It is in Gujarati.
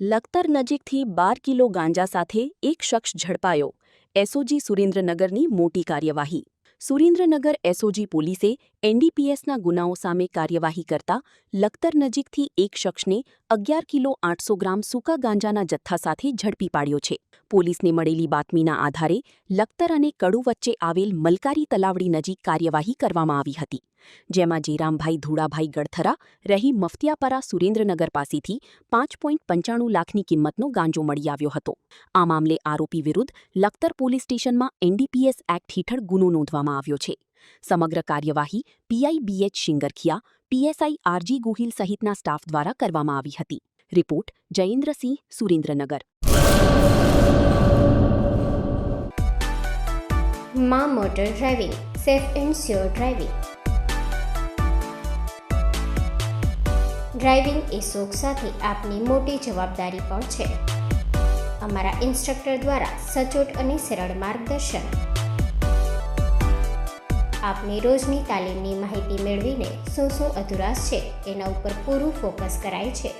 લખતર નજીકથી 12 કિલો ગાંજા સાથે એક શખ્સ ઝડપાયો. એસઓજી સુરેન્દ્રનગરની મોટી કાર્યવાહી. સુરેન્દ્રનગર એસઓજી પોલીસે એનડીપીએસના ગુનાઓ સામે કાર્યવાહી કરતા લખતર નજીકથી એક શખ્સને 11 કિલો 800 ગ્રામ સૂકા ગાંજાના જથ્થા સાથે ઝડપી પાડ્યો છે. પોલીસને મળેલી બાતમીના આધારે લખતર અને કડુ વચ્ચે આવેલ મલકારી તલાવડી નજીક કાર્યવાહી કરવામાં આવી હતી, જેમાં જેરામભાઈ ધુડાભાઈ ગડથરા રહી મફતિયાપરા સુરેન્દ્રનગર પાસેથી 5.95 લાખની કિંમતનો ગાંજો મળી આવ્યો હતો. આ મામલે આરોપી વિરુદ્ધ લખતર પોલીસ સ્ટેશનમાં એનડીપીએસ એક્ટ હેઠળ ગુનો નોંધવામાં આવ્યો છે. સમગ્ર કાર્યવાહી PI BH Shingarkhiya, PSI RG Gohil સહિતના સ્ટાફ દ્વારા કરવામાં આવી હતી. રિપોર્ટ જયેન્દ્રસિંહ, સુરેન્દ્રનગર. માં motor driving, safe and sure driving. Driving એ શોખ સાથે આપની મોટી જવાબદારી પણ છે. અમારા ઇન્સ્ટ્રક્ટર દ્વારા સચોટ અને સરળ માર્ગદર્શન. આપની રોજની તાલીમની માહિતી મેળવીને શું અધુરાશ છે એના ઉપર પૂરું ફોકસ કરાય છે.